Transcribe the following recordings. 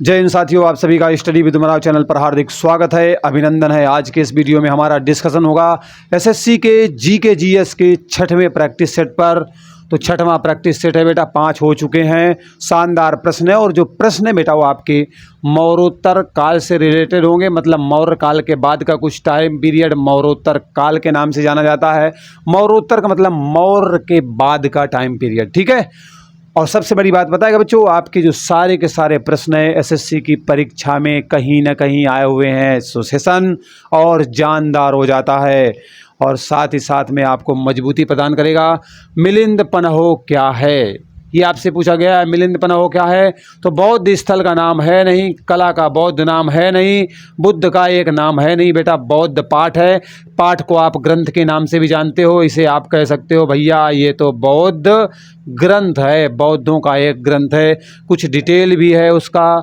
जय हिंद साथियों, आप सभी का स्टडी विद उमराव चैनल पर हार्दिक स्वागत है, अभिनंदन है। आज के इस वीडियो में हमारा डिस्कशन होगा एसएससी के जीके जीएस के छठवें प्रैक्टिस सेट पर। तो छठवां प्रैक्टिस सेट है बेटा, 5 हो चुके हैं। शानदार प्रश्न है और जो प्रश्न है बेटा वो आपके मौर्योत्तर काल से रिलेटेड होंगे, मतलब मौर्य काल के बाद का कुछ टाइम पीरियड मौर्योत्तर काल के नाम से जाना जाता है। मौर्योत्तर का मतलब मौर्य के बाद का टाइम पीरियड, ठीक है। और सबसे बड़ी बात बताएगा बच्चों, आपके जो सारे के सारे प्रश्न है एसएससी की परीक्षा में कहीं ना कहीं आए हुए हैं, सुसेशन और जानदार हो जाता है और साथ ही साथ में आपको मजबूती प्रदान करेगा। मिलिंद पन्हो क्या है, ये आपसे पूछा गया है। मिलिंद पन्हो क्या है? तो बौद्ध स्थल का नाम है नहीं, कला का बौद्ध नाम है नहीं, बुद्ध का एक नाम है नहीं बेटा, बौद्ध पाठ है। पाठ को आप ग्रंथ के नाम से भी जानते हो, इसे आप कह सकते हो भैया ये तो बौद्ध ग्रंथ है, बौद्धों का एक ग्रंथ है। कुछ डिटेल भी है उसका,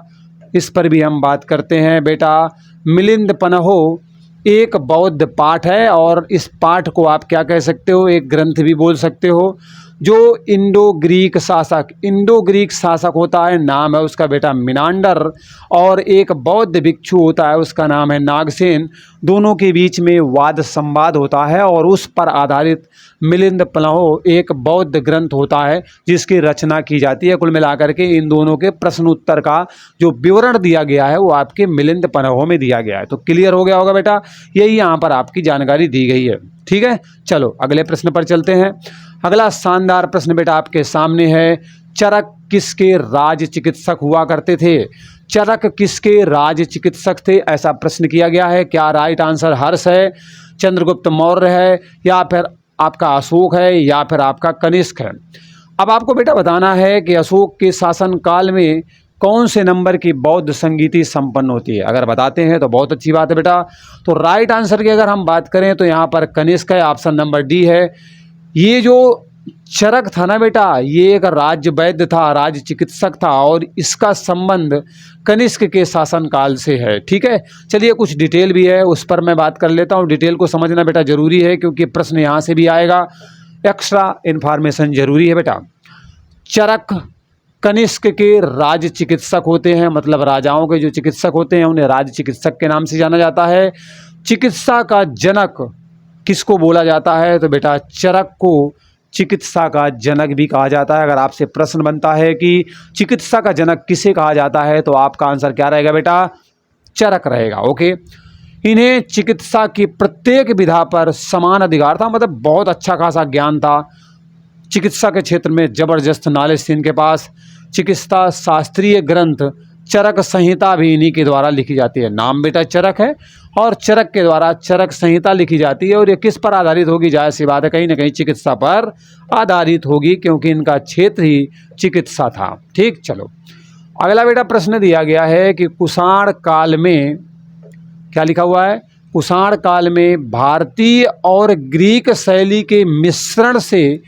इस पर भी हम बात करते हैं बेटा। मिलिंद पन्हो एक बौद्ध पाठ है और इस पाठ को आप क्या कह सकते हो, एक ग्रंथ भी बोल सकते हो। जो इंडो ग्रीक शासक होता है, नाम है उसका बेटा मिनांडर, और एक बौद्ध भिक्षु होता है उसका नाम है नागसेन। दोनों के बीच में वाद संवाद होता है और उस पर आधारित मिलिंद पन्हो एक बौद्ध ग्रंथ होता है जिसकी रचना की जाती है। कुल मिलाकर के इन दोनों के प्रश्न उत्तर का जो विवरण दिया गया है वो आपके मिलिंद पन्हो में दिया गया है। तो क्लियर हो गया होगा बेटा, यही यहाँ पर आपकी जानकारी दी गई है, ठीक है। चलो अगले प्रश्न पर चलते हैं। अगला शानदार प्रश्न बेटा आपके सामने है, चरक किसके राज चिकित्सक हुआ करते थे? चरक किसके राज चिकित्सक थे, ऐसा प्रश्न किया गया है। क्या राइट आंसर हर्ष है, चंद्रगुप्त मौर्य है, या फिर आपका अशोक है, या फिर आपका कनिष्क है? अब आपको बेटा बताना है कि अशोक के शासन काल में कौन से नंबर की बौद्ध संगीति संपन्न होती है। अगर बताते हैं तो बहुत अच्छी बात है बेटा। तो राइट आंसर की अगर हम बात करें तो यहाँ पर कनिष्क है, ऑप्शन नंबर डी है। ये जो चरक था ना बेटा, ये एक राज्य वैद्य था, राज्य चिकित्सक था और इसका संबंध कनिष्क के शासनकाल से है, ठीक है। चलिए कुछ डिटेल भी है उस पर मैं बात कर लेता हूँ। डिटेल को समझना बेटा जरूरी है क्योंकि प्रश्न यहाँ से भी आएगा, एक्स्ट्रा इन्फॉर्मेशन जरूरी है बेटा। चरक कनिष्क के राज्य चिकित्सक होते हैं, मतलब राजाओं के जो चिकित्सक होते हैं उन्हें राज्य चिकित्सक के नाम से जाना जाता है। चिकित्सा का जनक किसको बोला जाता है? तो बेटा चरक को चिकित्सा का जनक भी कहा जाता है। अगर आपसे प्रश्न बनता है कि चिकित्सा का जनक किसे कहा जाता है तो आपका आंसर क्या रहेगा बेटा? चरक रहेगा, ओके। इन्हें चिकित्सा की प्रत्येक विधा पर समान अधिकार था, मतलब बहुत अच्छा खासा ज्ञान था चिकित्सा के क्षेत्र में, जबरदस्त नॉलेज थी इनके पास। चिकित्सा शास्त्रीय ग्रंथ चरक संहिता भी इन्हीं के द्वारा लिखी जाती है। नाम बेटा चरक है और चरक के द्वारा चरक संहिता लिखी जाती है और ये किस पर आधारित होगी? जाहिर सी बात है कहीं ना कहीं चिकित्सा पर आधारित होगी क्योंकि इनका क्षेत्र ही चिकित्सा था, ठीक। चलो अगला बेटा प्रश्न दिया गया है कि कुषाण काल में क्या लिखा हुआ है? कुषाण काल में भारतीय और ग्रीक शैली के मिश्रण से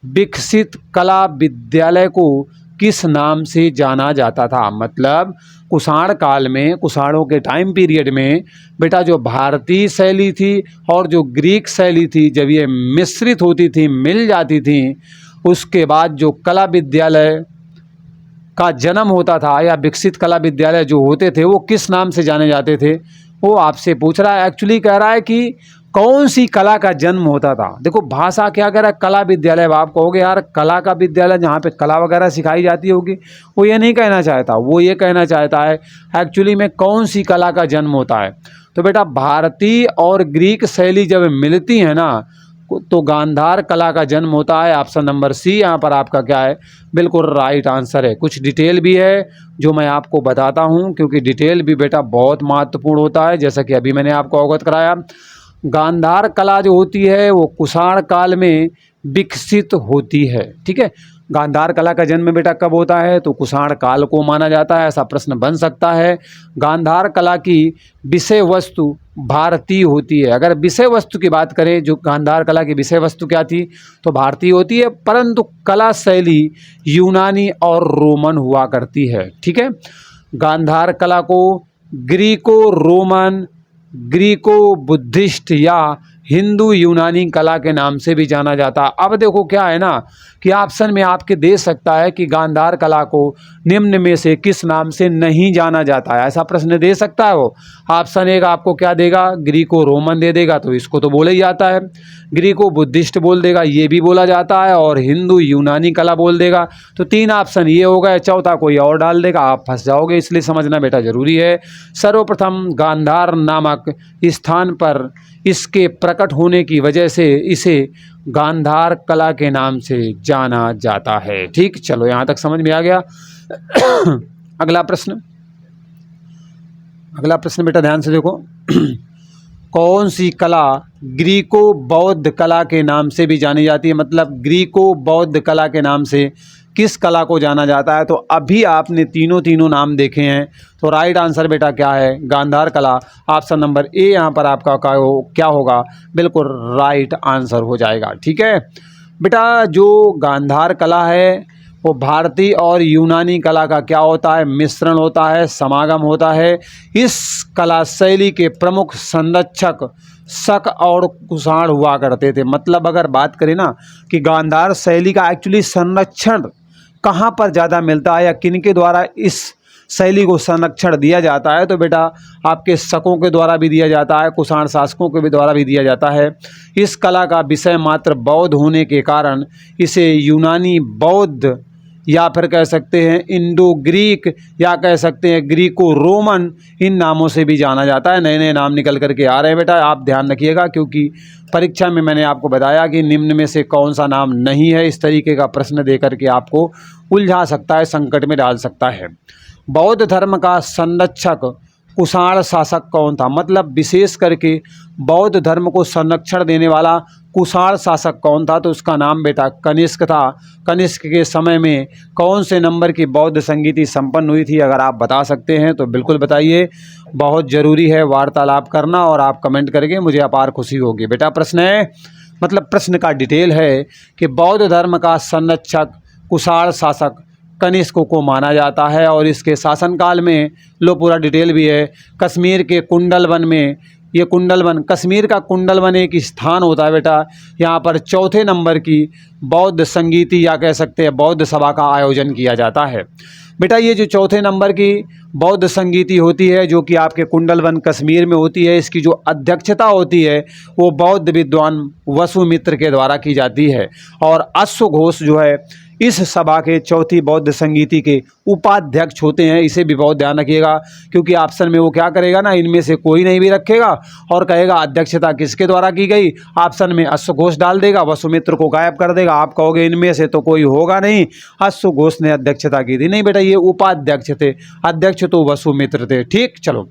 विकसित कला विद्यालय को किस नाम से जाना जाता था? मतलब कुषाण काल में, कुषाणों के टाइम पीरियड में बेटा जो भारतीय शैली थी और जो ग्रीक शैली थी, जब ये मिश्रित होती थी, मिल जाती थी, उसके बाद जो कला विद्यालय का जन्म होता था या विकसित कला विद्यालय जो होते थे वो किस नाम से जाने जाते थे, वो आपसे पूछ रहा है। एक्चुअली कह रहा है कि कौन सी कला का जन्म होता था। देखो भाषा क्या कह रहा है? कला विद्यालय। आप कहोगे यार कला का विद्यालय जहाँ पे कला वगैरह सिखाई जाती होगी, वो ये नहीं कहना चाहता, वो ये कहना चाहता है एक्चुअली में कौन सी कला का जन्म होता है। तो बेटा भारतीय और ग्रीक शैली जब मिलती है ना तो गांधार कला का जन्म होता है। ऑप्शन नंबर सी यहाँ पर आपका क्या है? बिल्कुल राइट आंसर है। कुछ डिटेल भी है जो मैं आपको बताता हूँ क्योंकि डिटेल भी बेटा बहुत महत्वपूर्ण होता है। जैसा कि अभी मैंने आपको अवगत कराया, गांधार कला जो होती है वो कुषाण काल में विकसित होती है, ठीक है। गांधार कला का जन्म बेटा कब होता है? तो कुषाण काल को माना जाता है, ऐसा प्रश्न बन सकता है। गांधार कला की विषय वस्तु भारतीय होती है। अगर विषय वस्तु की बात करें, जो गांधार कला की विषय वस्तु क्या थी, तो भारतीय होती है, परंतु कला शैली यूनानी और रोमन हुआ करती है, ठीक है। गांधार कला को ग्रीको रोमन, ग्रीको बुद्धिस्ट या हिंदू यूनानी कला के नाम से भी जाना जाता है। अब देखो क्या है ना कि ऑप्शन में आपके दे सकता है कि गांधार कला को निम्न में से किस नाम से नहीं जाना जाता है, ऐसा प्रश्न दे सकता है वो। ऑप्शन एक आपको क्या देगा, ग्रीको रोमन दे देगा, तो इसको तो बोला ही जाता है। ग्रीको बुद्धिस्ट बोल देगा, ये भी बोला जाता है। और हिंदू यूनानी कला बोल देगा। तो 3 ऑप्शन ये हो गए, चौथा कोई और डाल देगा, आप फंस जाओगे। इसलिए समझना बेटा जरूरी है। सर्वप्रथम गांधार नामक स्थान पर इसके प्रकट होने की वजह से इसे गांधार कला के नाम से जाना जाता है। ठीक, चलो यहाँ तक समझ में आ गया। अगला प्रश्न बेटा ध्यान से देखो। कौन सी कला ग्रीको बौद्ध कला के नाम से भी जानी जाती है, मतलब ग्रीको बौद्ध कला के नाम से किस कला को जाना जाता है। तो अभी आपने तीनों नाम देखे हैं, तो राइट आंसर बेटा क्या है, गांधार कला। ऑप्शन नंबर ए यहाँ पर आपका क्या होगा, बिल्कुल राइट आंसर हो जाएगा। ठीक है बेटा, जो गांधार कला है वो भारतीय और यूनानी कला का क्या होता है, मिश्रण होता है, समागम होता है। इस कला शैली के प्रमुख संरक्षक शक और कुषाण हुआ करते थे। मतलब अगर बात करें ना कि गांधार शैली का एक्चुअली संरक्षण कहाँ पर ज़्यादा मिलता है या किनके द्वारा इस शैली को संरक्षण दिया जाता है, तो बेटा आपके शकों के द्वारा भी दिया जाता है, कुषाण शासकों के भी द्वारा भी दिया जाता है। इस कला का विषय मात्र बौद्ध होने के कारण इसे यूनानी बौद्ध या फिर कह सकते हैं इंडो ग्रीक या कह सकते हैं ग्रीको रोमन, इन नामों से भी जाना जाता है। नए नए नाम निकल करके आ रहे हैं बेटा, आप ध्यान रखिएगा, क्योंकि परीक्षा में मैंने आपको बताया कि निम्न में से कौन सा नाम नहीं है। इस तरीके का प्रश्न दे करके आपको उलझा सकता है, संकट में डाल सकता है। बौद्ध धर्म का संरक्षक कुषाण शासक कौन था, मतलब विशेष करके बौद्ध धर्म को संरक्षण देने वाला कुषाण शासक कौन था, तो उसका नाम बेटा कनिष्क था। कनिष्क के समय में कौन से नंबर की बौद्ध संगीति संपन्न हुई थी, अगर आप बता सकते हैं तो बिल्कुल बताइए, बहुत ज़रूरी है वार्तालाप करना और आप कमेंट करके मुझे अपार खुशी होगी। बेटा प्रश्न है, मतलब प्रश्न का डिटेल है कि बौद्ध धर्म का संरक्षक कुषाण शासक कनिष्क को माना जाता है और इसके शासनकाल में, लो पूरा डिटेल भी है, कश्मीर के कुंडलवन में, ये कुंडलवन, कश्मीर का कुंडलवन एक स्थान होता है बेटा, यहाँ पर चौथे नंबर की बौद्ध संगीति या कह सकते हैं बौद्ध सभा का आयोजन किया जाता है। बेटा ये जो चौथे नंबर की बौद्ध संगीति होती है जो कि आपके कुंडलवन कश्मीर में होती है, इसकी जो अध्यक्षता होती है वो बौद्ध विद्वान वसुमित्र के द्वारा की जाती है। और अश्वघोष जो है इस सभा के चौथी बौद्ध संगीति के उपाध्यक्ष होते हैं। इसे भी बहुत ध्यान रखिएगा, क्योंकि ऑप्शन में वो क्या करेगा ना, इनमें से कोई नहीं भी रखेगा और कहेगा अध्यक्षता किसके द्वारा की गई, ऑप्शन में अश्वघोष डाल देगा, वसुमित्र को गायब कर देगा। आप कहोगे इनमें से तो कोई होगा नहीं, अश्वघोष ने अध्यक्षता की थी। नहीं बेटा, ये उपाध्यक्ष थे, अध्यक्ष तो वसुमित्र थे। ठीक, चलो।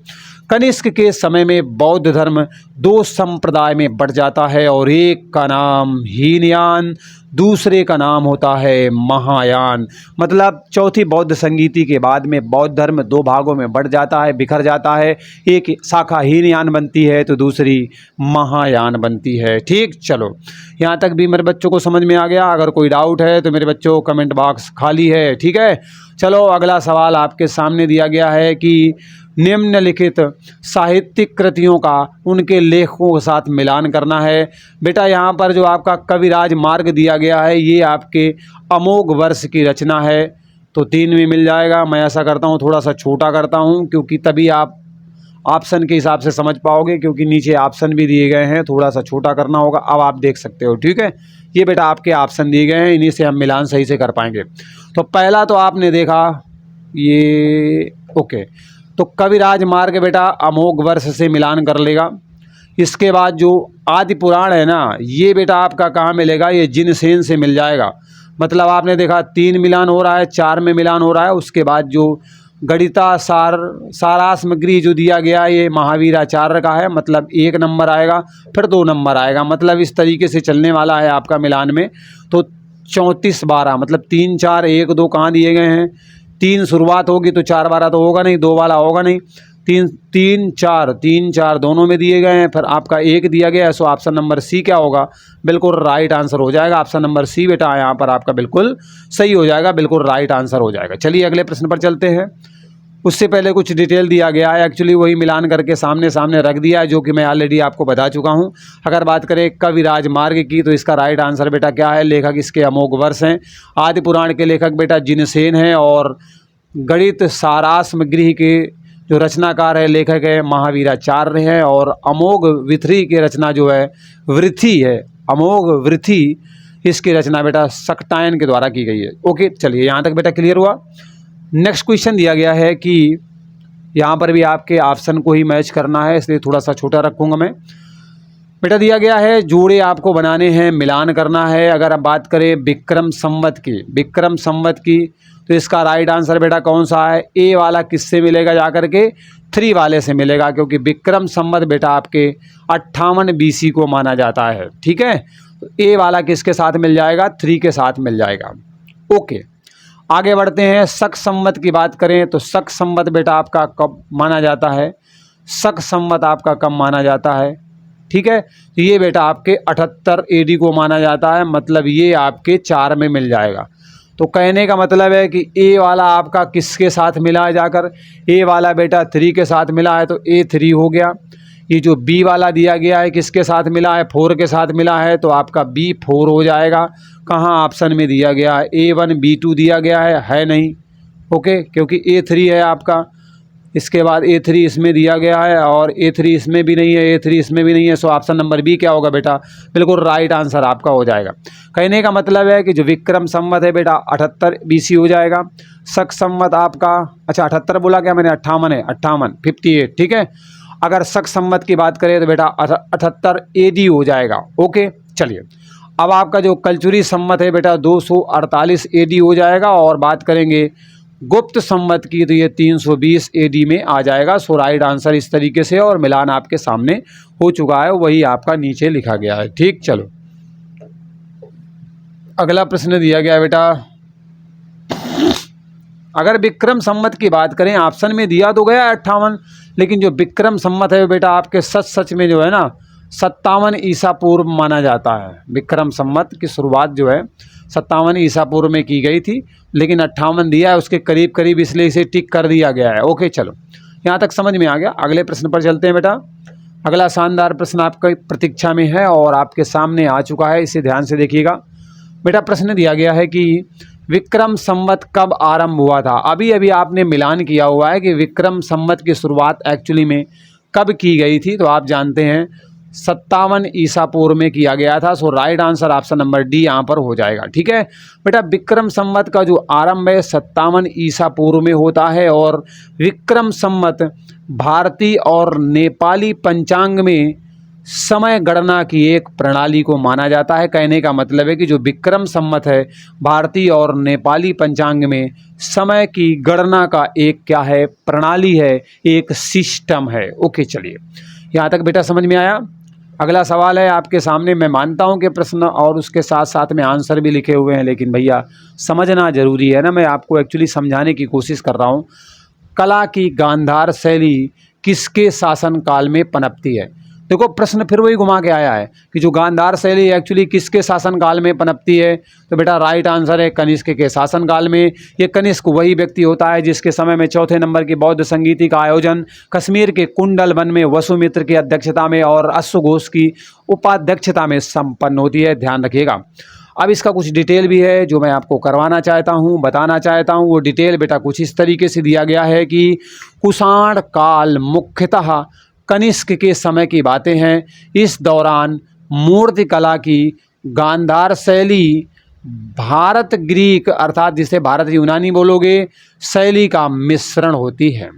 कनिष्क के समय में बौद्ध धर्म 2 संप्रदाय में बढ़ जाता है और एक का नाम हीनयान, दूसरे का नाम होता है महायान। मतलब चौथी बौद्ध संगीति के बाद में बौद्ध धर्म 2 भागों में बढ़ जाता है, बिखर जाता है। एक शाखा हीनयान बनती है तो दूसरी महायान बनती है। ठीक, चलो यहाँ तक भी मेरे बच्चों को समझ में आ गया। अगर कोई डाउट है तो मेरे बच्चों कमेंट बॉक्स खाली है। ठीक है, चलो अगला सवाल आपके सामने दिया गया है कि निम्नलिखित साहित्यिक कृतियों का उनके लेखकों के साथ मिलान करना है। बेटा यहाँ पर जो आपका कविराज मार्ग दिया गया है ये आपके अमोघ वर्ष की रचना है, तो 3 में मिल जाएगा। मैं ऐसा करता हूँ थोड़ा सा छोटा करता हूँ, क्योंकि तभी आप ऑप्शन के हिसाब से समझ पाओगे, क्योंकि नीचे ऑप्शन भी दिए गए हैं, थोड़ा सा छोटा करना होगा। अब आप देख सकते हो। ठीक है, ये बेटा आपके ऑप्शन दिए गए हैं, इन्हीं से हम मिलान सही से कर पाएंगे। तो पहला तो आपने देखा ये, ओके, तो कविराज मार्ग बेटा अमोघ वर्ष से मिलान कर लेगा। इसके बाद जो आदि पुराण है ना, ये बेटा आपका कहाँ मिलेगा, ये जिनसेन से मिल जाएगा। मतलब आपने देखा 3 मिलान हो रहा है, 4 में मिलान हो रहा है। उसके बाद जो गणिता सारास्मग्री जो दिया गया ये महावीराचार्य का है, मतलब 1 नंबर आएगा, फिर 2 नंबर आएगा। मतलब इस तरीके से चलने वाला है आपका मिलान में। तो 34-12 मतलब 3 4 1 2 कहाँ दिए गए हैं, 3 शुरुआत होगी तो 4 12 तो होगा नहीं, 2 वाला होगा नहीं, 3 4 दोनों में दिए गए हैं। फिर आपका 1 दिया गया है, सो ऑप्शन नंबर सी क्या होगा, बिल्कुल राइट आंसर हो जाएगा। ऑप्शन नंबर सी बेटा यहाँ पर आपका बिल्कुल सही हो जाएगा, बिल्कुल राइट आंसर हो जाएगा। चलिए अगले प्रश्न पर चलते हैं। उससे पहले कुछ डिटेल दिया गया है, एक्चुअली वही मिलान करके सामने सामने रख दिया है, जो कि मैं ऑलरेडी आपको बता चुका हूँ। अगर बात करें कविराज मार्ग की, तो इसका राइट आंसर बेटा क्या है, लेखक इसके अमोघ वर्ष हैं। आदि पुराण के लेखक बेटा जिनसेन हैं, और गणित सारास्म गृह के जो रचनाकार है, लेखक है महावीराचार्य हैं, और अमोघ विथी की रचना जो है वृथि है, अमोघ वृथि, इसकी रचना बेटा सक्टायन के द्वारा की गई है। ओके, चलिए यहाँ तक बेटा क्लियर हुआ। नेक्स्ट क्वेश्चन दिया गया है कि यहाँ पर भी आपके ऑप्शन को ही मैच करना है, इसलिए थोड़ा सा छोटा रखूँगा मैं। बेटा दिया गया है जोड़े आपको बनाने हैं, मिलान करना है। अगर आप बात करें विक्रम संवत की, विक्रम संवत की, तो इसका राइट आंसर बेटा कौन सा है, ए वाला किससे मिलेगा, जाकर के 3 वाले से मिलेगा, क्योंकि विक्रम संवत बेटा आपके 58 BC को माना जाता है। ठीक है, तो ए वाला किसके साथ मिल जाएगा, 3 के साथ मिल जाएगा। ओके, आगे बढ़ते हैं। शक संवत की बात करें तो शक संवत बेटा आपका कब माना जाता है, शक संवत आपका कब माना जाता है। ठीक है, तो ये बेटा आपके 78 AD को माना जाता है, मतलब ये आपके 4 में मिल जाएगा। तो कहने का मतलब है कि ए वाला आपका किसके साथ मिला है, जाकर ए वाला बेटा 3 के साथ मिला है, तो A3 हो गया। ये जो बी वाला दिया गया है किसके साथ मिला है, 4 के साथ मिला है, तो आपका B4 हो जाएगा। कहाँ ऑप्शन में दिया गया है, A1 B2 दिया गया है नहीं। ओके, क्योंकि A3 है आपका, इसके बाद A3 इसमें दिया गया है, और A3 इसमें भी नहीं है, A3 इसमें भी नहीं है। सो ऑप्शन नंबर बी क्या होगा बेटा, बिल्कुल राइट आंसर आपका हो जाएगा। कहने का मतलब है कि जो विक्रम संवत है बेटा 78 BC हो जाएगा। शक संवत आपका, अच्छा 78 बोला क्या मैंने, 58 है, 58 ठीक है। अगर शक संवत की बात करें तो बेटा 78 AD हो जाएगा। ओके, चलिए अब आपका जो कलचुरी संवत है बेटा 248 AD हो जाएगा, और बात करेंगे गुप्त संवत की तो ये 320 AD में आ जाएगा। सो राइट आंसर इस तरीके से, और मिलान आपके सामने हो चुका है, वही आपका नीचे लिखा गया है। ठीक, चलो अगला प्रश्न दिया गया है बेटा। अगर विक्रम संवत की बात करें, ऑप्शन में दिया तो गया 58, लेकिन जो विक्रम संवत है बेटा आपके सच में जो है ना 57 ईसा पूर्व माना जाता है। विक्रम संवत की शुरुआत जो है 57 ईसा पूर्व में की गई थी, लेकिन 58 दिया है, उसके करीब करीब, इसलिए इसे टिक कर दिया गया है। ओके, चलो यहाँ तक समझ में आ गया। अगले प्रश्न पर चलते हैं बेटा। अगला शानदार प्रश्न आपका प्रतीक्षा में है और आपके सामने आ चुका है, इसे ध्यान से देखिएगा बेटा। प्रश्न दिया गया है कि विक्रम संवत कब आरंभ हुआ था। अभी अभी आपने मिलान किया हुआ है कि विक्रम संवत की शुरुआत एक्चुअली में कब की गई थी, तो आप जानते हैं 57 ईसा पूर्व में किया गया था। So right answer option number D यहाँ पर हो जाएगा। ठीक है बेटा, विक्रम संवत का जो आरंभ है 57 ईसा पूर्व में होता है, और विक्रम संवत भारतीय और नेपाली पंचांग में समय गणना की एक प्रणाली को माना जाता है। कहने का मतलब है कि जो विक्रम संवत है भारतीय और नेपाली पंचांग में समय की गणना का एक क्या है, प्रणाली है, एक सिस्टम है। ओके, चलिए यहाँ तक बेटा समझ में आया। अगला सवाल है आपके सामने। मैं मानता हूँ कि प्रश्न और उसके साथ साथ में आंसर भी लिखे हुए हैं, लेकिन भैया समझना जरूरी है ना, मैं आपको एक्चुअली समझाने की कोशिश कर रहा हूँ। कला की गांधार शैली किसके शासनकाल में पनपती है। देखो प्रश्न फिर वही घुमा के आया है कि जो गांधार शैली एक्चुअली किसके शासनकाल में पनपती है, तो बेटा राइट आंसर है कनिष्क के शासनकाल में। ये कनिष्क वही व्यक्ति होता है जिसके समय में चौथे नंबर की बौद्ध संगीति का आयोजन कश्मीर के कुंडल वन में वसुमित्र की अध्यक्षता में और अश्वघोष की उपाध्यक्षता में संपन्न होती है। ध्यान रखिएगा। अब इसका कुछ डिटेल भी है जो मैं आपको करवाना चाहता हूँ, बताना चाहता हूँ। वो डिटेल बेटा कुछ इस तरीके से दिया गया है कि कुषाण काल मुख्यतः कनिष्क के समय की बातें हैं। इस दौरान मूर्ति कला की गांधार शैली भारत ग्रीक, अर्थात जिसे भारत यूनानी बोलोगे, शैली का मिश्रण होती है।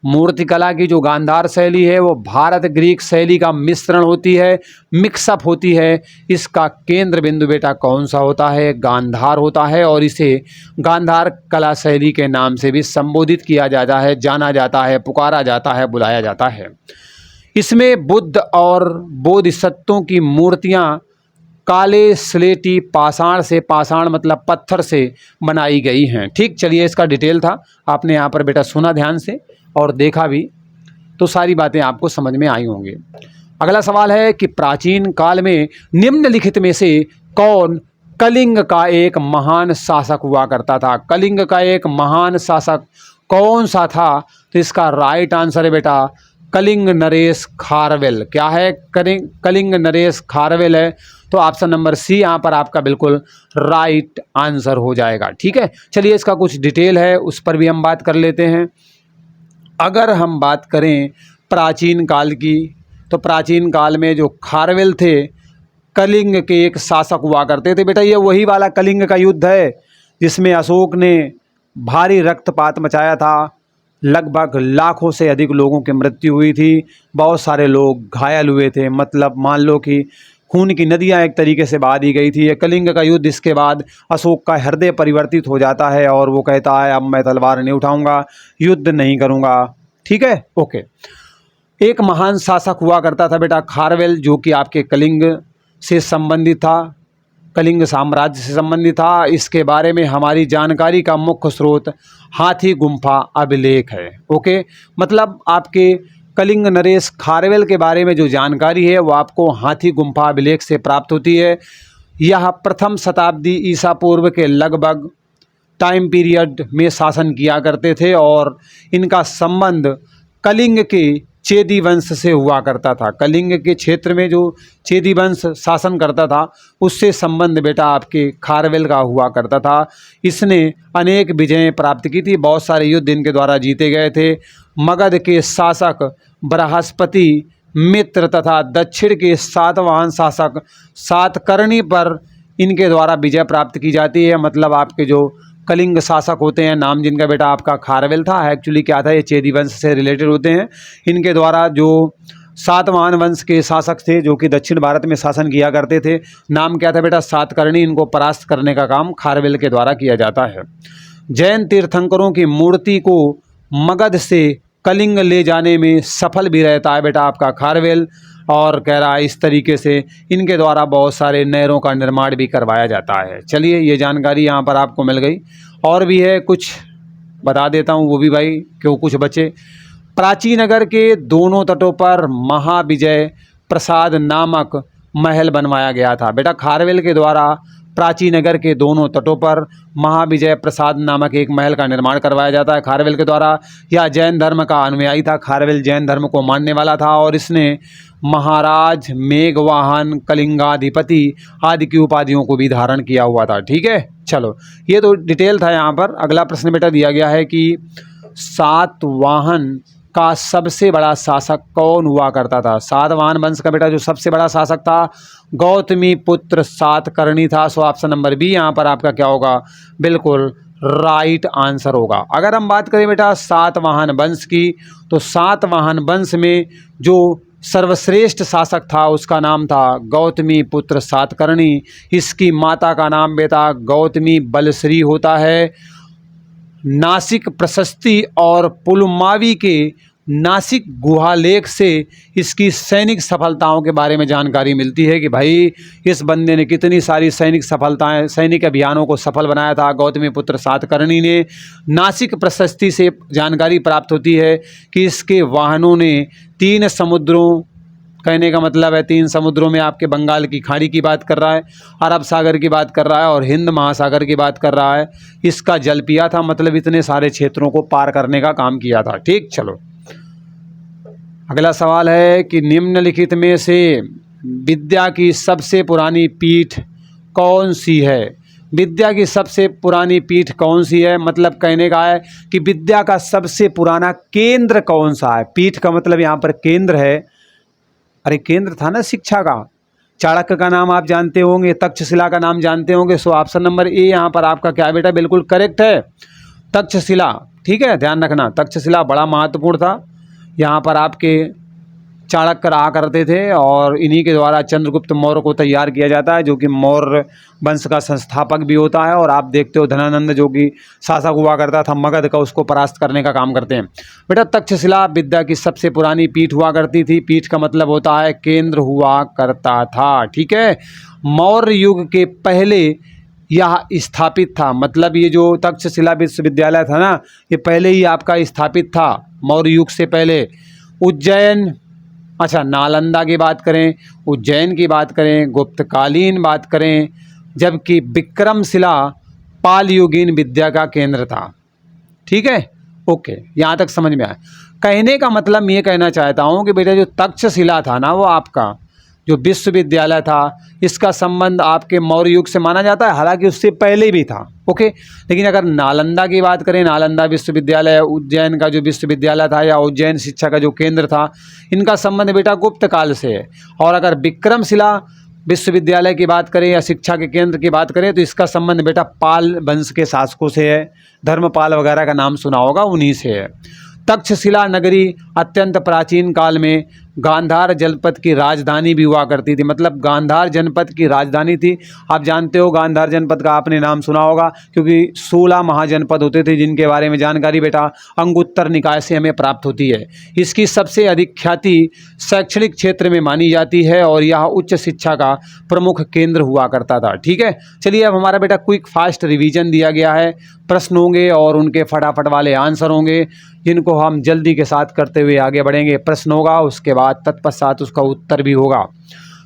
मूर्ति कला की जो गांधार शैली है वो भारत ग्रीक शैली का मिश्रण होती है, मिक्सअप होती है। इसका केंद्र बिंदु बेटा कौन सा होता है, गांधार होता है, और इसे गांधार कला शैली के नाम से भी संबोधित किया जाता है, जाना जाता है, पुकारा जाता है, बुलाया जाता है। इसमें बुद्ध और बोधिसत्वों की मूर्तियाँ काले स्लेटी पाषाण से, पाषाण मतलब पत्थर से बनाई गई हैं। ठीक, चलिए इसका डिटेल था, आपने यहाँ पर बेटा सुना ध्यान से और देखा भी, तो सारी बातें आपको समझ में आई होंगी। अगला सवाल है कि प्राचीन काल में निम्नलिखित में से कौन कलिंग का एक महान शासक हुआ करता था। कलिंग का एक महान शासक कौन सा था? तो इसका राइट आंसर है बेटा कलिंग नरेश खारवेल। क्या है? कलिंग नरेश खारवेल है। तो ऑप्शन नंबर सी यहाँ पर आपका बिल्कुल राइट आंसर हो जाएगा। ठीक है, चलिए इसका कुछ डिटेल है उस पर भी हम बात कर लेते हैं। अगर हम बात करें प्राचीन काल की, तो प्राचीन काल में जो खारवेल थे कलिंग के एक शासक हुआ करते थे। बेटा ये वही वाला कलिंग का युद्ध है जिसमें अशोक ने भारी रक्तपात मचाया था। लगभग लाखों से अधिक लोगों की मृत्यु हुई थी, बहुत सारे लोग घायल हुए थे। मतलब मान लो कि खून की नदियां एक तरीके से बहा दी गई थी। ये कलिंग का युद्ध, इसके बाद अशोक का हृदय परिवर्तित हो जाता है और वो कहता है अब मैं तलवार नहीं उठाऊंगा, युद्ध नहीं करूंगा। ठीक है, ओके। एक महान शासक हुआ करता था बेटा खारवेल, जो कि आपके कलिंग से संबंधित था, कलिंग साम्राज्य से संबंधित था। इसके बारे में हमारी जानकारी का मुख्य स्रोत हाथी गुम्फा अभिलेख है। ओके, मतलब आपके कलिंग नरेश खारवेल के बारे में जो जानकारी है वो आपको हाथी गुम्फा अभिलेख से प्राप्त होती है। यह प्रथम शताब्दी ईसा पूर्व के लगभग टाइम पीरियड में शासन किया करते थे और इनका संबंध कलिंग के चेदी वंश से हुआ करता था। कलिंग के क्षेत्र में जो चेदी वंश शासन करता था उससे संबंध बेटा आपके खारवेल का हुआ करता था। इसने अनेक विजयें प्राप्त की थी, बहुत सारे युद्ध इनके द्वारा जीते गए थे। मगध के शासक बृहस्पति मित्र तथा दक्षिण के सातवाहन शासक सातकर्णी पर इनके द्वारा विजय प्राप्त की जाती है। मतलब आपके जो कलिंग शासक होते हैं, नाम जिनका बेटा आपका खारवेल था, एक्चुअली क्या था, ये चेदी वंश से रिलेटेड होते हैं। इनके द्वारा जो सातवाहन वंश के शासक थे जो कि दक्षिण भारत में शासन किया करते थे, नाम क्या था बेटा, सातकर्णी, इनको परास्त करने का काम खारवेल के द्वारा किया जाता है। जैन तीर्थंकरों की मूर्ति को मगध से कलिंग ले जाने में सफल भी रहता है बेटा आपका खारवेल, और कह रहा है इस तरीके से इनके द्वारा बहुत सारे नहरों का निर्माण भी करवाया जाता है। चलिए ये जानकारी यहाँ पर आपको मिल गई, और भी है कुछ बता देता हूँ वो भी भाई, क्यों कुछ बचे। प्राचीन नगर के दोनों तटों पर महाविजय प्रसाद नामक महल बनवाया गया था। बेटा खारवेल के द्वारा प्राचीन नगर के दोनों तटों पर महाविजय प्रसाद नामक एक महल का निर्माण करवाया जाता है खारवेल के द्वारा। यह जैन धर्म का अनुयायी था। खारवेल जैन धर्म को मानने वाला था और इसने महाराज, मेघवाहन, कलिंगाधिपति आदि की उपाधियों को भी धारण किया हुआ था। ठीक है, चलो ये तो डिटेल था यहाँ पर। अगला प्रश्न बेटा दिया गया है कि सातवाहन का सबसे बड़ा शासक कौन हुआ करता था। सातवाहन वंश का बेटा जो सबसे बड़ा शासक था गौतमी पुत्र सातकर्णी था। सो ऑप्शन नंबर बी यहाँ पर आपका क्या होगा, बिल्कुल राइट आंसर होगा। अगर हम बात करें बेटा सातवाहन वंश की, तो सातवाहन वंश में जो सर्वश्रेष्ठ शासक था उसका नाम था गौतमी पुत्र सातकर्णी। इसकी माता का नाम बेटा गौतमी बलश्री होता है। नासिक प्रशस्ति और पुलमावी के नासिक गुहालेख से इसकी सैनिक सफलताओं के बारे में जानकारी मिलती है कि भाई इस बंदे ने कितनी सारी सैनिक सफलताएं, सैनिक अभियानों को सफल बनाया था। गौतमी पुत्र सातकर्णी ने नासिक प्रशस्ति से जानकारी प्राप्त होती है कि इसके वाहनों ने 3 समुद्रों, कहने का मतलब है 3 समुद्रों में आपके बंगाल की खाड़ी की बात कर रहा है, अरब सागर की बात कर रहा है और हिंद महासागर की बात कर रहा है, इसका जल पिया था। मतलब इतने सारे क्षेत्रों को पार करने का काम किया था। ठीक, चलो अगला सवाल है कि निम्नलिखित में से विद्या की सबसे पुरानी पीठ कौन सी है। विद्या की सबसे पुरानी पीठ कौन सी है, मतलब कहने का है कि विद्या का सबसे पुराना केंद्र कौन सा है। पीठ का मतलब यहाँ पर केंद्र है। अरे केंद्र था ना शिक्षा का। चाणक्य का नाम आप जानते होंगे, तक्षशिला का नाम जानते होंगे। सो ऑप्शन नंबर ए यहाँ पर आपका क्या बेटा, बिल्कुल करेक्ट है, तक्षशिला। ठीक है, ध्यान रखना तक्षशिला बड़ा महत्वपूर्ण था। यहाँ पर आपके चाणक्य रहा करते थे और इन्हीं के द्वारा चंद्रगुप्त मौर्य को तैयार किया जाता है, जो कि मौर्य वंश का संस्थापक भी होता है। और आप देखते हो धनानंद जो कि शासक हुआ करता था मगध का, उसको परास्त करने का काम करते हैं। बेटा तक्षशिला विद्या की सबसे पुरानी पीठ हुआ करती थी। पीठ का मतलब होता है केंद्र हुआ करता था। ठीक है, मौर्य युग के पहले यह स्थापित था। मतलब ये जो तक्षशिला विश्वविद्यालय था ना, ये पहले ही आपका स्थापित था मौर्य युग से पहले। उज्जैन, अच्छा नालंदा की बात करें, उज्जैन की बात करें, गुप्तकालीन बात करें, जबकि विक्रमशिला पाल युगीन विद्या का केंद्र था। ठीक है, ओके, यहाँ तक समझ में आया। कहने का मतलब मैं ये कहना चाहता हूँ कि बेटा जो तक्षशिला था ना, वो आपका जो विश्वविद्यालय था, इसका संबंध आपके मौर्य युग से माना जाता है, हालांकि उससे पहले भी था। ओके, लेकिन अगर नालंदा की बात करें, नालंदा विश्वविद्यालय, उज्जैन का जो विश्वविद्यालय था या उज्जैन शिक्षा का जो केंद्र था, इनका संबंध बेटा गुप्त काल से है। और अगर विक्रमशिला विश्वविद्यालय की बात करें या शिक्षा के केंद्र की बात करें, तो इसका संबंध बेटा पाल वंश के शासकों से है। धर्मपाल वगैरह का नाम सुना होगा, उन्हीं से है। तक्षशिला नगरी अत्यंत प्राचीन काल में गांधार जनपद की राजधानी भी हुआ करती थी, मतलब गांधार जनपद की राजधानी थी। आप जानते हो गांधार जनपद का आपने नाम सुना होगा, क्योंकि 16 महाजनपद होते थे, जिनके बारे में जानकारी बेटा अंगुत्तर निकाय से हमें प्राप्त होती है। इसकी सबसे अधिक ख्याति शैक्षणिक क्षेत्र में मानी जाती है और यह उच्च शिक्षा का प्रमुख केंद्र हुआ करता था। ठीक है, चलिए अब हमारा बेटा क्विक फास्ट रिवीजन दिया गया है। प्रश्न होंगे और उनके फटाफट वाले आंसर होंगे, जिनको हम जल्दी के साथ करते हुए आगे बढ़ेंगे। प्रश्न होगा, उसके बाद तत्पश्चात उसका उत्तर भी होगा।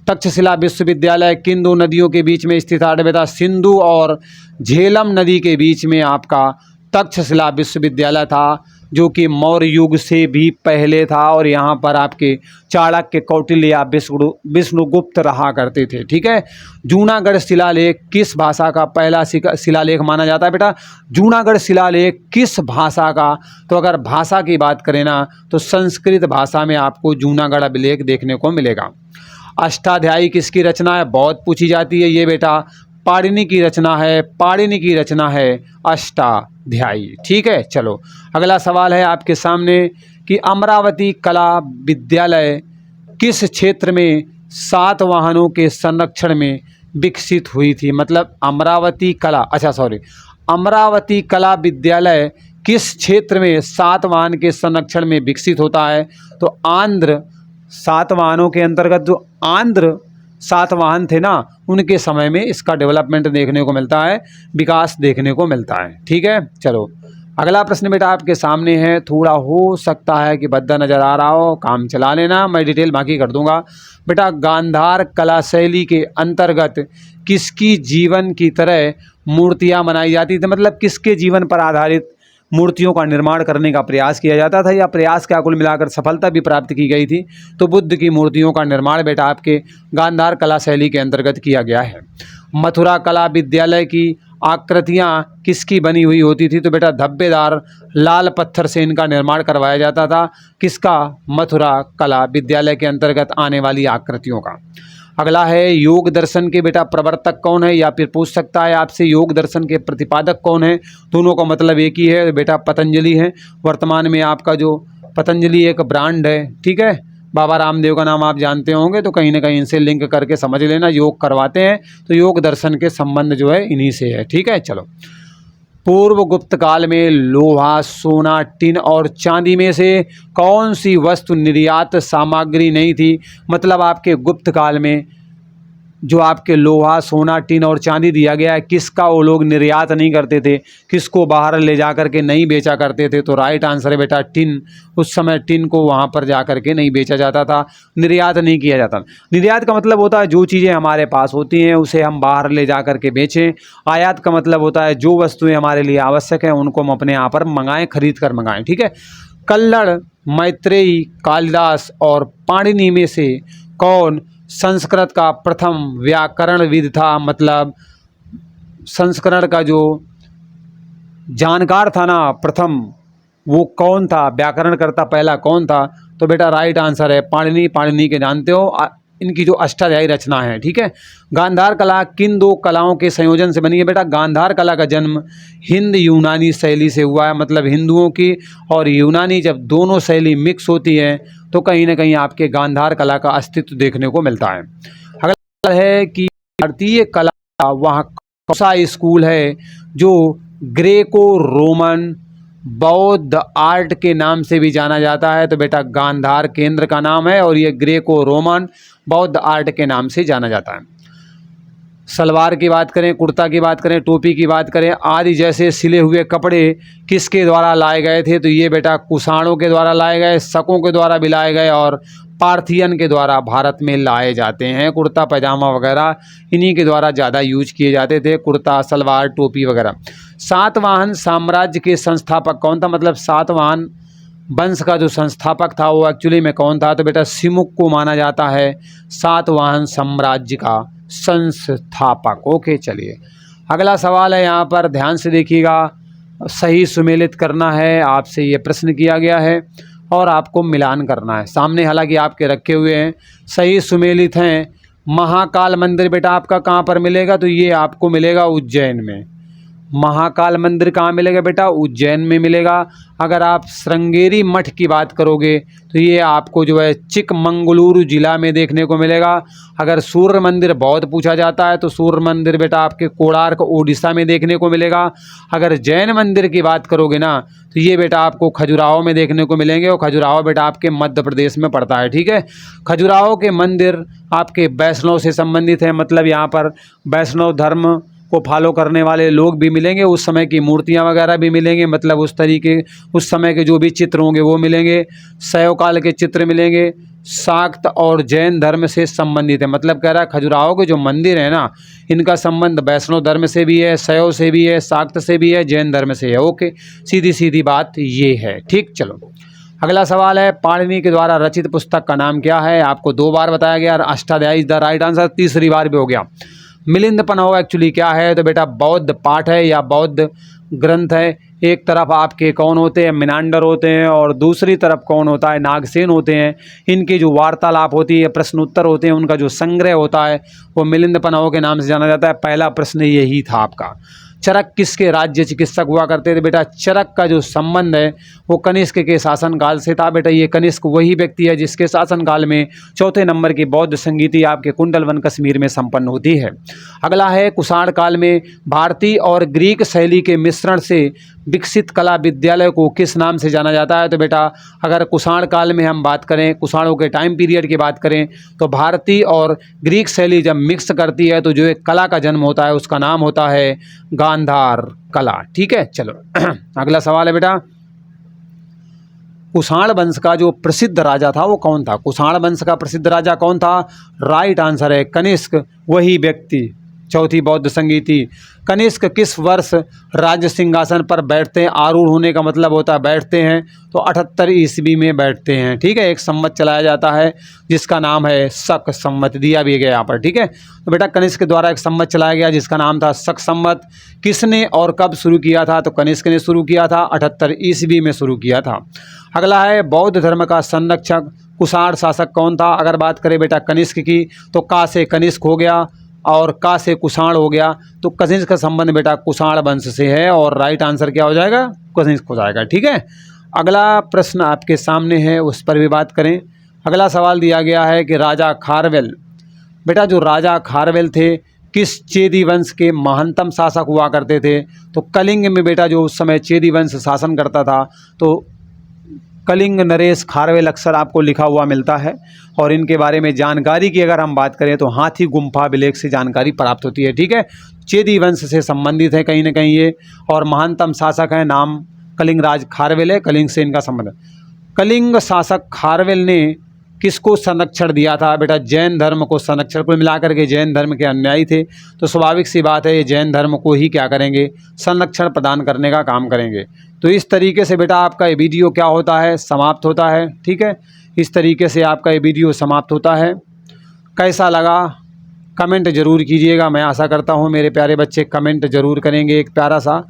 तक्षशिला विश्वविद्यालय किन दो नदियों के बीच में स्थित है बेटा? सिंधु और झेलम नदी के बीच में आपका तक्षशिला विश्वविद्यालय था, जो कि मौर्य युग से भी पहले था। और यहाँ पर आपके चाणक्य, कौटिल्य या विष्णुगुप्त रहा करते थे। ठीक है, जूनागढ़ शिलालेख किस भाषा का पहला शिलालेख माना जाता है बेटा? जूनागढ़ शिलालेख किस भाषा का? तो अगर भाषा की बात करें ना, तो संस्कृत भाषा में आपको जूनागढ़ अभिलेख देखने को मिलेगा। अष्टाध्यायी किसकी रचना है? बहुत पूछी जाती है ये बेटा। पाणिनि की रचना है, पाणिनि की रचना है अष्टाध्यायी। ठीक है, चलो अगला सवाल है आपके सामने कि अमरावती कला विद्यालय किस क्षेत्र में सातवाहनों के संरक्षण में विकसित हुई थी? मतलब अमरावती कला विद्यालय किस क्षेत्र में सातवाहन के संरक्षण में विकसित होता है? तो आंध्र सातवाहनों के अंतर्गत जो आंध्र सातवाहन थे ना, उनके समय में इसका डेवलपमेंट देखने को मिलता है, विकास देखने को मिलता है। ठीक है, चलो अगला प्रश्न बेटा आपके सामने है। थोड़ा हो सकता है कि भद्दा नज़र आ रहा हो, काम चला लेना, मैं डिटेल बाकी कर दूंगा। बेटा गांधार कला शैली के अंतर्गत किसकी जीवन की तरह मूर्तियाँ बनाई जाती थी? मतलब किसके जीवन पर आधारित मूर्तियों का निर्माण करने का प्रयास किया जाता था, या प्रयास क्या कुल मिलाकर सफलता भी प्राप्त की गई थी? तो बुद्ध की मूर्तियों का निर्माण बेटा आपके गांधार कला शैली के अंतर्गत किया गया है। मथुरा कला विद्यालय की आकृतियां किसकी बनी हुई होती थी? तो बेटा धब्बेदार लाल पत्थर से इनका निर्माण करवाया जाता था। किसका? मथुरा कला विद्यालय के अंतर्गत आने वाली आकृतियों का। अगला है योग दर्शन के बेटा प्रवर्तक कौन है, या फिर पूछ सकता है आपसे योग दर्शन के प्रतिपादक कौन है? दोनों का मतलब एक ही है बेटा, पतंजलि है। वर्तमान में आपका जो पतंजलि एक ब्रांड है। ठीक है, बाबा रामदेव का नाम आप जानते होंगे, तो कहीं ना कहीं इनसे लिंक करके समझ लेना। योग करवाते हैं तो योग दर्शन के संबंध जो है इन्हीं से है। ठीक है, चलो पूर्व गुप्त काल में लोहा, सोना, टिन और चांदी में से कौन सी वस्तु निर्यात सामग्री नहीं थी? मतलब आपके गुप्त काल में जो आपके लोहा, सोना, टिन और चांदी दिया गया है, किसका वो लोग निर्यात नहीं करते थे, किसको बाहर ले जा कर के नहीं बेचा करते थे? तो राइट आंसर है बेटा टिन। उस समय टिन को वहाँ पर जा कर के नहीं बेचा जाता था, निर्यात नहीं किया जाता। निर्यात का मतलब होता है जो चीज़ें हमारे पास होती हैं उसे हम बाहर ले जा कर के बेचें। आयात का मतलब होता है जो वस्तुएं हमारे लिए आवश्यक हैं उनको हम अपने यहाँ पर मंगाएं, खरीद कर मंगाएं। ठीक है, कल्लड़, मैत्रेयी, कालिदास और पाणिनि में से कौन संस्कृत का प्रथम व्याकरणविद था? मतलब संस्करण का जो जानकार था ना प्रथम, वो कौन था? व्याकरणकर्ता पहला कौन था? तो बेटा राइट आंसर है पाणिनि। पाणिनि के जानते हो, इनकी जो अष्टाध्यायी रचना है। ठीक है, गांधार कला किन दो कलाओं के संयोजन से बनी है? बेटा गांधार कला का जन्म हिंद यूनानी शैली से हुआ है। मतलब हिंदुओं की और यूनानी जब दोनों शैली मिक्स होती है तो कहीं ना कहीं आपके गांधार कला का अस्तित्व देखने को मिलता है। अगला है कि भारतीय कला वहाँ कौन सा स्कूल है जो ग्रेको रोमन बौद्ध आर्ट के नाम से भी जाना जाता है? तो बेटा गांधार केंद्र का नाम है और ये ग्रेको रोमन बौद्ध आर्ट के नाम से जाना जाता है। सलवार की बात करें, कुर्ता की बात करें, टोपी की बात करें आदि जैसे सिले हुए कपड़े किसके द्वारा लाए गए थे? तो ये बेटा कुषाणों के द्वारा लाए गए, शकों के द्वारा भी लाए गए और पार्थियन के द्वारा भारत में लाए जाते हैं। कुर्ता पैजामा वगैरह इन्हीं के द्वारा ज़्यादा यूज किए जाते थे, कुर्ता सलवार टोपी वगैरह। सातवाहन साम्राज्य के संस्थापक कौन था? मतलब सातवाहन वंश का जो संस्थापक था वो एक्चुअली में कौन था? तो बेटा सिमुक को माना जाता है सातवाहन साम्राज्य का संस्थापक। ओके, चलिए अगला सवाल है, यहाँ पर ध्यान से देखिएगा, सही सुमेलित करना है। आपसे ये प्रश्न किया गया है और आपको मिलान करना है। सामने हालांकि आपके रखे हुए हैं, सही सुमेलित हैं। महाकाल मंदिर बेटा आपका कहाँ पर मिलेगा? तो ये आपको मिलेगा उज्जैन में। महाकाल मंदिर कहाँ मिलेगा बेटा? उज्जैन में मिलेगा। अगर आप श्रृंगेरी मठ की बात करोगे तो ये आपको जो है चिकमंगलुरु जिला में देखने को मिलेगा। अगर सूर्य मंदिर बौद्ध पूछा जाता है तो सूर्य मंदिर बेटा आपके कोणार्क ओडिशा में देखने को मिलेगा। अगर जैन मंदिर की बात करोगे ना तो ये बेटा आपको खजुराहो में देखने को मिलेंगे और खजुराहो बेटा आपके मध्य प्रदेश में पड़ता है। ठीक है, खजुराहो के मंदिर आपके वैष्णव से संबंधित है, मतलब यहाँ पर वैष्णव धर्म को फॉलो करने वाले लोग भी मिलेंगे। उस समय की मूर्तियां वगैरह भी मिलेंगे, मतलब उस तरीके उस समय के जो भी चित्र होंगे वो मिलेंगे। शैवकाल के चित्र मिलेंगे। शाक्त और जैन धर्म से संबंधित है, मतलब कह रहा है खजुराहो के जो मंदिर है ना इनका संबंध वैष्णव धर्म से भी है, शैव से भी है, शाक्त से भी है, जैन धर्म से है। ओके, सीधी सीधी बात ये है। ठीक, चलो अगला सवाल है, पाणिनि के द्वारा रचित पुस्तक का नाम क्या है? आपको 2 बार बताया गया, Ashtadhyayi is the right answer, तीसरी बार भी हो गया। मिलिंद पनहो एक्चुअली क्या है? तो बेटा बौद्ध पाठ है या बौद्ध ग्रंथ है। एक तरफ आपके कौन होते हैं? मिनांडर होते हैं और दूसरी तरफ कौन होता है? नागसेन होते हैं। इनकी जो वार्तालाप होती है, प्रश्न उत्तर होते हैं, उनका जो संग्रह होता है वो मिलिंद पनहो के नाम से जाना जाता है। पहला प्रश्न यही था आपका। चरक किसके राज्य चिकित्सक हुआ करते थे? बेटा चरक का जो संबंध है वो कनिष्क के शासनकाल से था। बेटा ये कनिष्क वही व्यक्ति है जिसके शासनकाल में 4थे नंबर की बौद्ध संगीति आपके कुंडलवन कश्मीर में संपन्न होती है। अगला है, कुषाण काल में भारतीय और ग्रीक शैली के मिश्रण से विकसित कला विद्यालय को किस नाम से जाना जाता है? तो बेटा अगर कुषाण काल में हम बात करें, कुषाणों के टाइम पीरियड की बात करें तो भारतीय और ग्रीक शैली जब मिक्स करती है तो जो एक कला का जन्म होता है उसका नाम होता है गांधार कला। ठीक है, चलो अगला सवाल है बेटा, कुषाण वंश का जो प्रसिद्ध राजा था वो कौन था? कुषाण वंश का प्रसिद्ध राजा कौन था? राइट आंसर है कनिष्क, वही व्यक्ति। चौथी बौद्ध संगीति। कनिष्क किस वर्ष राज्य सिंहासन पर बैठते हैं? आरूढ़ होने का मतलब होता है बैठते हैं, तो 78 ईस्वी में बैठते हैं। ठीक है, एक संवत चलाया जाता है जिसका नाम है शक संवत, दिया भी गया यहाँ पर। ठीक है, तो बेटा कनिष्क द्वारा एक संवत चलाया गया जिसका नाम था शक संवत। किसने और कब शुरू किया था? तो कनिष्क ने शुरू किया था, 78 ईस्वी में शुरू किया था। अगला है, बौद्ध धर्म का संरक्षक कुषाण शासक कौन था? अगर बात करें बेटा कनिष्क की तो का से कनिष्क हो गया और का से कुषाण हो गया, तो कनिष्क का संबंध बेटा कुषाण वंश से है और राइट आंसर क्या हो जाएगा? कनिष्क हो जाएगा। ठीक है, अगला प्रश्न आपके सामने है, उस पर भी बात करें। अगला सवाल दिया गया है कि राजा खारवेल, बेटा जो राजा खारवेल थे किस चेदी वंश के महानतम शासक हुआ करते थे? तो कलिंग में बेटा जो उस समय चेदी वंश शासन करता था तो कलिंग नरेश खारवेल अक्सर आपको लिखा हुआ मिलता है। और इनके बारे में जानकारी की अगर हम बात करें तो हाथी गुम्फा अभिलेख से जानकारी प्राप्त होती है। ठीक है, चेदी वंश से संबंधित है कहीं ना कहीं ये, और महानतम शासक है, नाम कलिंग राज खारवेल है, कलिंग से इनका संबंध है। कलिंग शासक खारवेल ने किसको संरक्षण दिया था? बेटा जैन धर्म को संरक्षण। कुल मिलाकर के जैन धर्म के अनुयायी थे तो स्वाभाविक सी बात है ये जैन धर्म को ही क्या करेंगे? संरक्षण प्रदान करने का काम करेंगे। तो इस तरीके से बेटा आपका ये वीडियो क्या होता है? समाप्त होता है। ठीक है, इस तरीके से आपका ये वीडियो समाप्त होता है। कैसा लगा कमेंट ज़रूर कीजिएगा। मैं आशा करता हूँ मेरे प्यारे बच्चे कमेंट ज़रूर करेंगे एक प्यारा सा।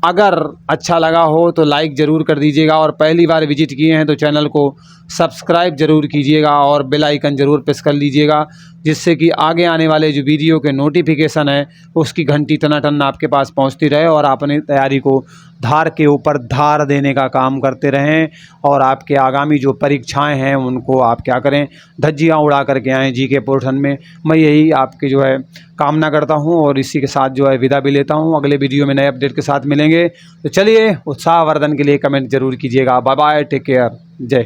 अगर अच्छा लगा हो तो लाइक ज़रूर कर दीजिएगा और पहली बार विजिट किए हैं तो चैनल को सब्सक्राइब ज़रूर कीजिएगा और बेल आइकन ज़रूर प्रेस कर लीजिएगा, जिससे कि आगे आने वाले जो वीडियो के नोटिफिकेशन है उसकी घंटी टनाटन आपके पास पहुंचती रहे और आप अपनी तैयारी को धार के ऊपर धार देने का काम करते रहें और आपके आगामी जो परीक्षाएं हैं उनको आप क्या करें? धज्जियाँ उड़ा करके आएँ जी के पोर्शन में। मैं यही आपकी जो है कामना करता हूं और इसी के साथ जो है विदा भी लेता हूं। अगले वीडियो में नए अपडेट के साथ मिलेंगे। तो चलिए उत्साहवर्धन के लिए कमेंट जरूर कीजिएगा। बाय बाय, टेक केयर, जय।